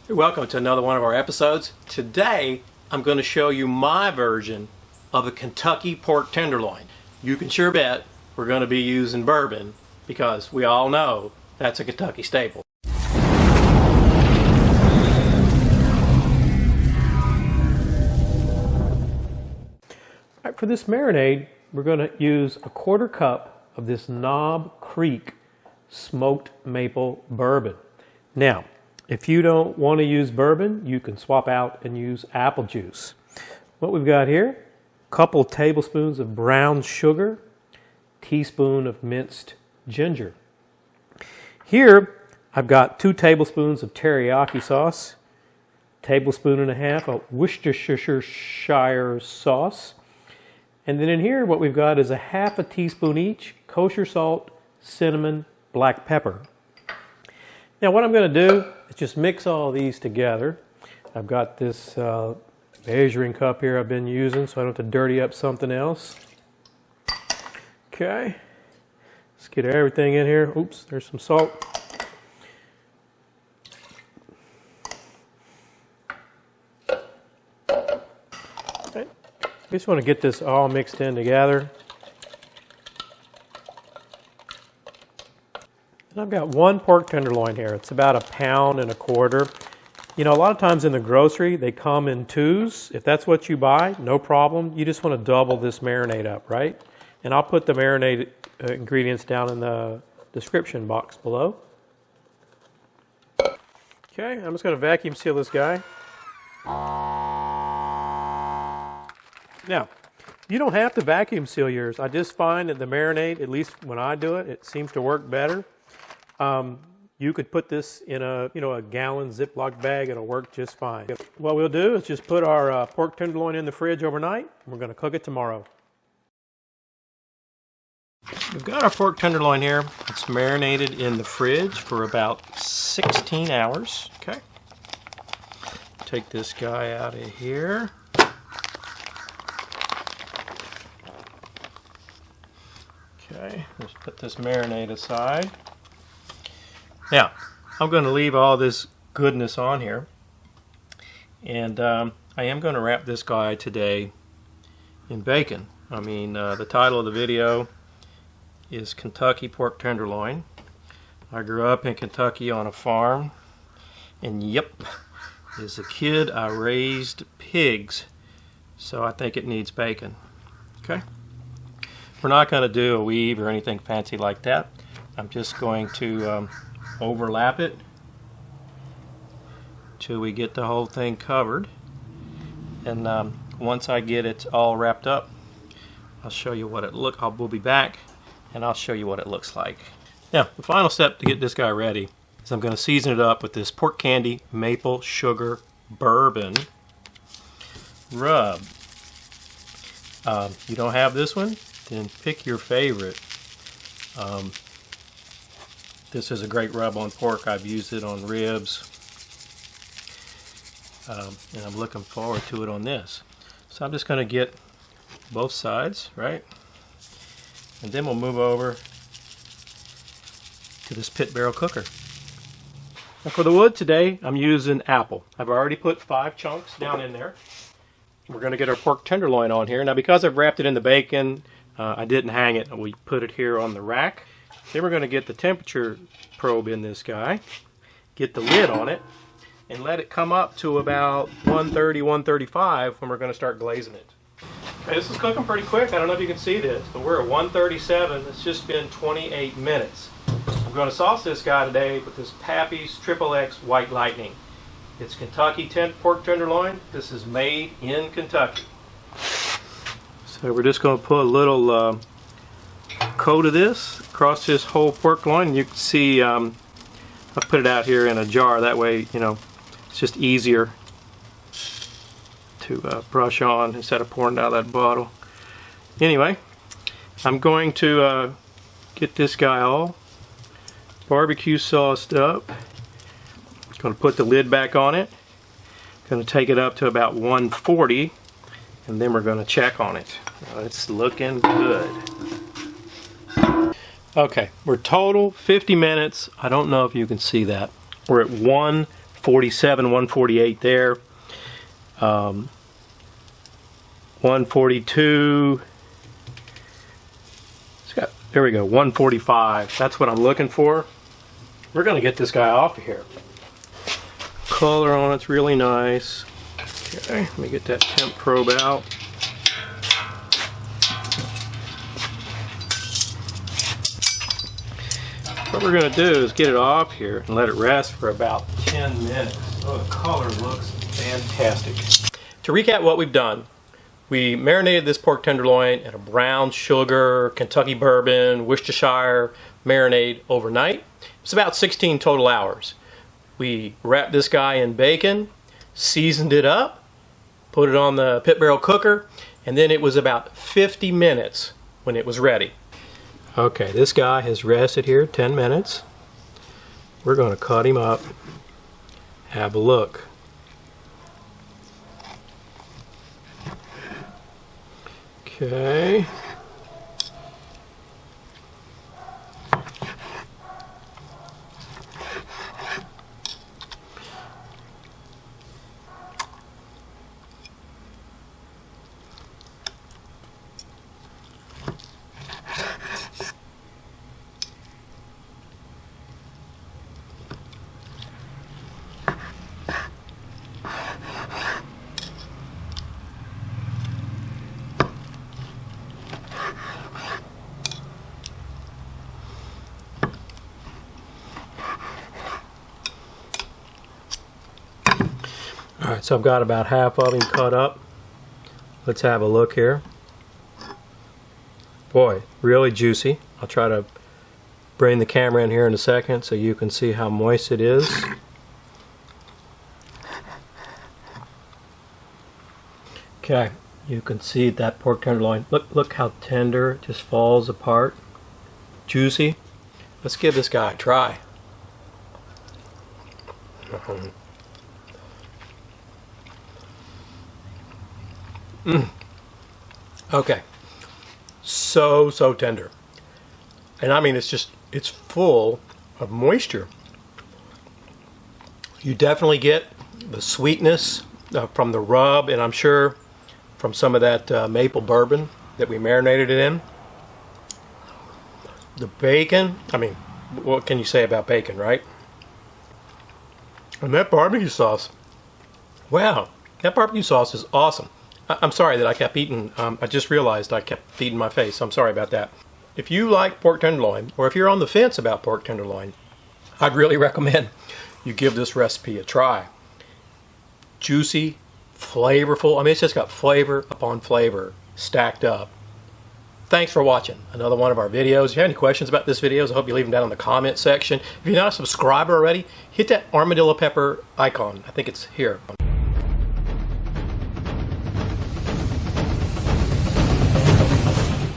Welcome to another one of our episodes. Today I'm going to show you my version of a Kentucky Pork Tenderloin. You can sure bet we're going to be using bourbon because we all know that's a Kentucky staple. Alright, for this marinade we're going to use a 1/4 cup of this Knob Creek smoked maple bourbon. Now, if you don't want to use bourbon, you can swap out and use apple juice. What we've got here, a couple tablespoons of brown sugar, teaspoon of minced ginger. Here, I've got 2 tablespoons of teriyaki sauce, tablespoon and a half of Worcestershire sauce, and then in here what we've got is a 1/2 teaspoon each kosher salt, cinnamon, black pepper. Now what I'm going to do is just mix all these together. I've got this measuring cup here I've been using so I don't have to dirty up something else. Okay, let's get everything in here. Oops, there's some salt. Okay. I just want to get this all mixed in together. And I've got 1 pork tenderloin here. It's about 1.25 pounds. You know, a lot of times in the grocery they come in 2s. If that's what you buy, no problem. You just want to double this marinade up, right? And I'll put the marinade ingredients down in the description box below. Okay, I'm just going to vacuum seal this guy. Now, you don't have to vacuum seal yours. I just find that the marinade, at least when I do it, it seems to work better. You could put this in a gallon Ziploc bag and it'll work just fine. What we'll do is just put our pork tenderloin in the fridge overnight and we're going to cook it tomorrow. We've got our pork tenderloin here. It's marinated in the fridge for about 16 hours. Okay. Take this guy out of here. Okay, let's put this marinade aside. Now, I'm going to leave all this goodness on here, and I am going to wrap this guy today in bacon. I mean, the title of the video is Kentucky Pork Tenderloin. I grew up in Kentucky on a farm, and yep, as a kid I raised pigs, so I think it needs bacon. Okay, we're not going to do a weave or anything fancy like that. I'm just going to overlap it till we get the whole thing covered, and once I get it all wrapped up, I'll show you what it we'll be back and I'll show you what it looks like. Now, the final step to get this guy ready is I'm going to season it up with this pork candy maple sugar bourbon rub. You don't have this one? Then pick your favorite. This is a great rub on pork. I've used it on ribs, and I'm looking forward to it on this. So I'm just going to get both sides, right? And then we'll move over to this pit barrel cooker. Now for the wood today, I'm using apple. I've already put 5 chunks down in there. We're going to get our pork tenderloin on here. Now because I've wrapped it in the bacon, I didn't hang it. We put it here on the rack. Then we're going to get the temperature probe in this guy, get the lid on it, and let it come up to about 130, 135 when we're going to start glazing it. Okay, this is cooking pretty quick. I don't know if you can see this, but we're at 137. It's just been 28 minutes. I'm going to sauce this guy today with this Pappy's XXX White Lightning. It's Kentucky pork tenderloin. This is made in Kentucky. So we're just going to put a little coat of this across this whole pork loin. You can see I put it out here in a jar, that way it's just easier to brush on instead of pouring it out of that bottle. Anyway, I'm going to get this guy all barbecue sauced up. Going to put the lid back on it. Going to take it up to about 140, and then we're going to check on it. It's looking good. Okay, we're total 50 minutes. I don't know if you can see that. We're at 140. 147, 148 there. 142. There we go, 145. That's what I'm looking for. We're going to get this guy off of here. Color on it's really nice. Okay, let me get that temp probe out. What we're going to do is get it off here and let it rest for about 10 minutes. Oh, the color looks fantastic. To recap what we've done, we marinated this pork tenderloin in a brown sugar, Kentucky bourbon, Worcestershire marinade overnight. It's about 16 total hours. We wrapped this guy in bacon, seasoned it up, put it on the pit barrel cooker, and then it was about 50 minutes when it was ready. Okay, this guy has rested here 10 minutes. We're going to cut him up. Have a look. Okay. Alright, so I've got about half of him cut up. Let's have a look here. Boy, really juicy. I'll try to bring the camera in here in a second so you can see how moist it is. Okay, you can see that pork tenderloin. Look how tender it just falls apart. Juicy. Let's give this guy a try. Okay, so tender, and I mean it's full of moisture. You definitely get the sweetness from the rub, and I'm sure from some of that maple bourbon that we marinated it in. The bacon, I mean, what can you say about bacon, right? And that barbecue sauce, wow, that barbecue sauce is awesome. I'm sorry that I kept eating, I just realized I kept feeding my face. I'm sorry about that. If you like pork tenderloin, or if you're on the fence about pork tenderloin, I'd really recommend you give this recipe a try. Juicy, flavorful, I mean it's just got flavor upon flavor stacked up. Thanks for watching another one of our videos. If you have any questions about this video, I hope you leave them down in the comment section. If you're not a subscriber already, hit that armadillo pepper icon. I think it's here.